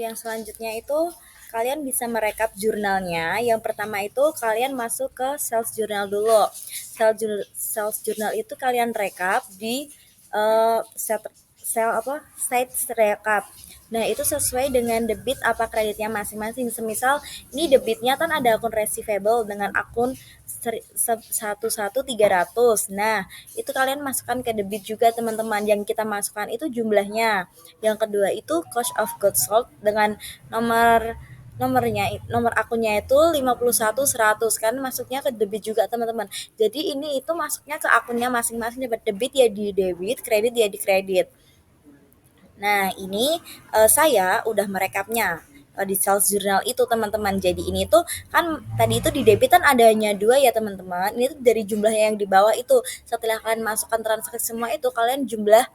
Yang selanjutnya itu kalian bisa merekap jurnalnya. Yang pertama itu kalian masuk ke sales journal dulu. Sales journal itu kalian rekap di set sel apa site rekap. Nah, itu sesuai dengan debit apa kreditnya masing-masing. Semisal ini debitnya kan ada akun receivable dengan akun 11.300. Nah, itu kalian masukkan ke debit juga teman-teman. Yang kita masukkan itu jumlahnya. Yang kedua itu cost of goods sold dengan nomor akunnya itu 51.100 kan masuknya ke debit juga teman-teman. Jadi ini itu masuknya ke akunnya masing-masing, dapat debit ya di debit, kredit ya di kredit. Nah, ini saya udah merekapnya di sales journal itu teman-teman. Jadi ini tuh kan tadi itu di debit kan adanya dua ya teman-teman. Ini tuh dari jumlah yang di bawah itu. Setelah kalian masukkan transaksi semua itu kalian jumlah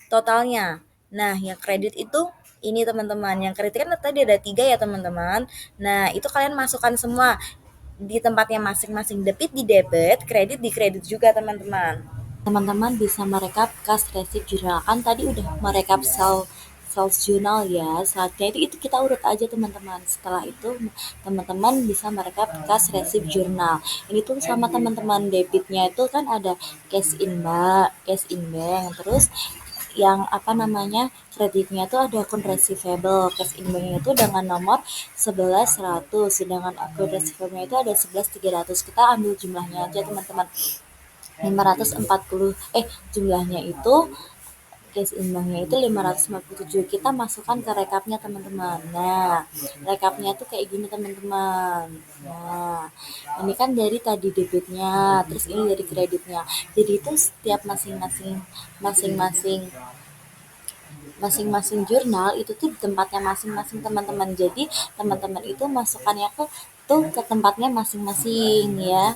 totalnya. Nah, yang kredit itu ini teman-teman. Yang kredit kan tadi ada tiga ya teman-teman. Nah, itu kalian masukkan semua di tempatnya masing-masing. Debit di debit, kredit di kredit juga teman-teman. Teman-teman bisa merekap kas resip jurnal, kan tadi udah merekap sales jurnal ya. Selanjutnya itu kita urut aja teman-teman. Setelah itu teman-teman bisa merekap kas resip jurnal. Ini tuh sama teman-teman, debitnya itu kan ada cash in bank, terus yang apa namanya kreditnya itu ada akun receivable. Cash in bank itu dengan nomor 11.100, sedangkan akun receivable itu ada 11.300. Kita ambil jumlahnya aja teman-teman, 540. Jumlahnya itu case imbangnya itu 557. Kita masukkan ke rekapnya teman-teman. Nah, rekapnya tuh kayak gini teman-teman. Nah, ini kan dari tadi debitnya, terus ini dari kreditnya. Jadi itu setiap masing-masing jurnal itu tuh di tempatnya masing-masing teman-teman. Jadi teman-teman itu masukkannya ke tempatnya masing-masing ya.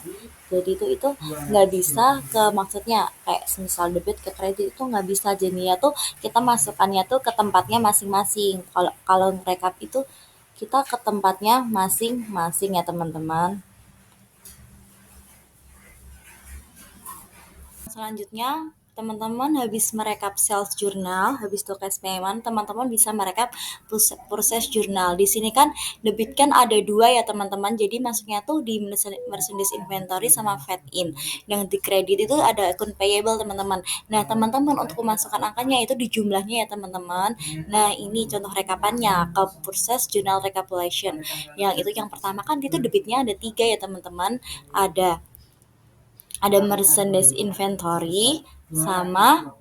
Jadi itu nggak bisa ke, maksudnya kayak misal debit ke kredit itu nggak bisa, jadinya tuh kita masukkannya tuh ke tempatnya masing-masing. Kalau kalau rekap itu kita ke tempatnya masing-masing ya teman-teman. Selanjutnya, teman-teman habis merekap sales journal, habis itu cash payment, teman-teman bisa merekap proses jurnal. Di sini kan debit kan ada dua ya teman-teman, jadi masuknya tuh di merchandise inventory sama fed in. Yang di kredit itu ada akun payable teman-teman. Nah, teman-teman untuk memasukkan angkanya itu di jumlahnya ya teman-teman. Nah, ini contoh rekapannya ke proses journal recapitulation. Yang itu yang pertama kan itu debitnya ada tiga ya teman-teman. Ada merchandise inventory sama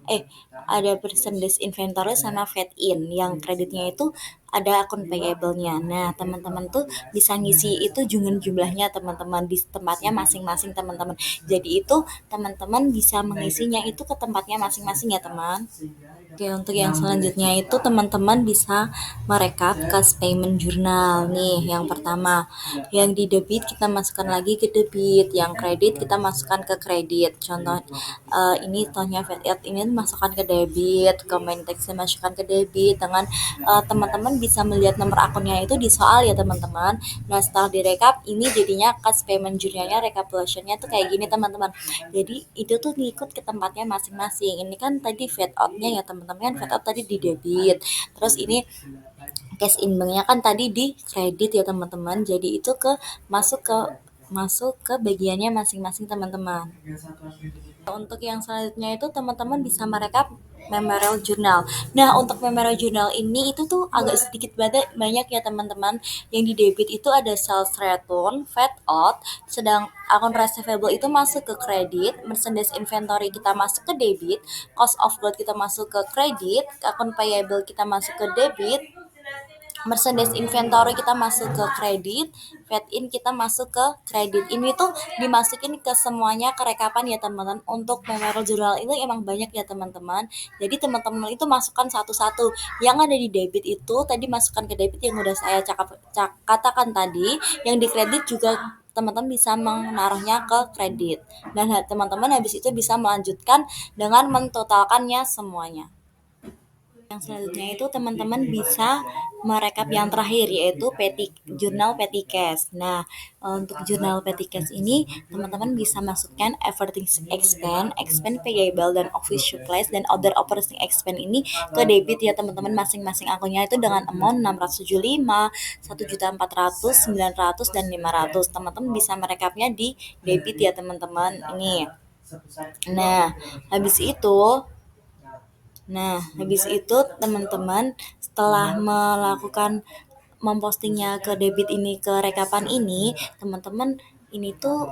ada merchandise inventory sama fed in. Yang kreditnya itu ada akun payable-nya. Nah, teman-teman tuh bisa ngisi itu jumlahnya teman-teman di tempatnya masing-masing teman-teman. Jadi itu teman-teman bisa mengisinya itu ke tempatnya masing-masing ya teman. Oke, untuk yang selanjutnya itu teman-teman bisa merekap kas payment journal nih. Yang pertama, yang di debit kita masukkan lagi ke debit, yang kredit kita masukkan ke kredit. Contoh ini contohnya fed ini masukkan ke debit, main text masukkan ke debit dengan teman-teman bisa melihat nomor akunnya itu di soal ya teman-teman. Nah, setelah direkap ini jadinya kas payment journalnya, recapitulationnya tuh kayak gini teman-teman. Jadi itu tuh ngikut ke tempatnya masing-masing. Ini kan tadi fade out-nya ya teman-teman, fade out tadi di debit. Terus ini cash in bank-nya kan tadi di kredit ya teman-teman. Jadi itu masuk ke bagiannya masing-masing teman-teman. Untuk yang selanjutnya itu teman-teman bisa merekap memorial journal. Nah, untuk memorial journal ini itu tuh agak sedikit banyak ya teman-teman. Yang di debit itu ada sales return, fed out, sedang akun receivable itu masuk ke kredit, merchandise inventory kita masuk ke debit, cost of goods kita masuk ke kredit, akun payable kita masuk ke debit, merchandise inventory kita masuk ke kredit, fed in kita masuk ke kredit. Ini tuh dimasukin ke semuanya ke rekapan ya teman-teman. Untuk memorial journal itu emang banyak ya teman-teman. Jadi teman-teman itu masukkan satu-satu. Yang ada di debit itu tadi masukkan ke debit yang udah saya katakan tadi. Yang di kredit juga teman-teman bisa menaruhnya ke kredit. Dan teman-teman habis itu bisa melanjutkan dengan mentotalkannya semuanya. Yang selanjutnya itu teman-teman bisa merekap yang terakhir yaitu jurnal petty cash. Nah, untuk jurnal petty cash ini teman-teman bisa masukkan everything expense payable dan office supplies dan other operating expense ini ke debit ya teman-teman, masing-masing akunnya itu dengan amount 675, 1.400.000, 900 dan 500. Teman-teman bisa merekapnya di debit ya teman-teman ini. Nah, habis itu teman-teman setelah melakukan mempostingnya ke debit ini ke rekapan ini, teman-teman ini tuh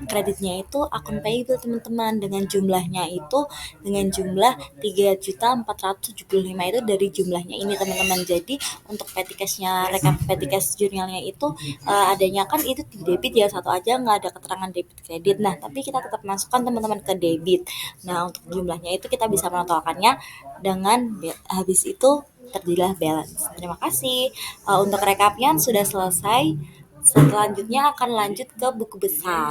kreditnya itu akun payable teman-teman dengan jumlahnya itu dengan jumlah 3.475 itu dari jumlahnya ini teman-teman. Jadi untuk petty cash-nya rekap petty cash jurnalnya itu adanya kan itu di debit ya, satu aja nggak ada keterangan debit kredit. Nah tapi kita tetap masukkan teman-teman ke debit. Nah untuk jumlahnya itu kita bisa menentukannya dengan habis itu terjadilah balance. Terima kasih. Untuk rekapnya sudah selesai. Selanjutnya akan lanjut ke buku besar.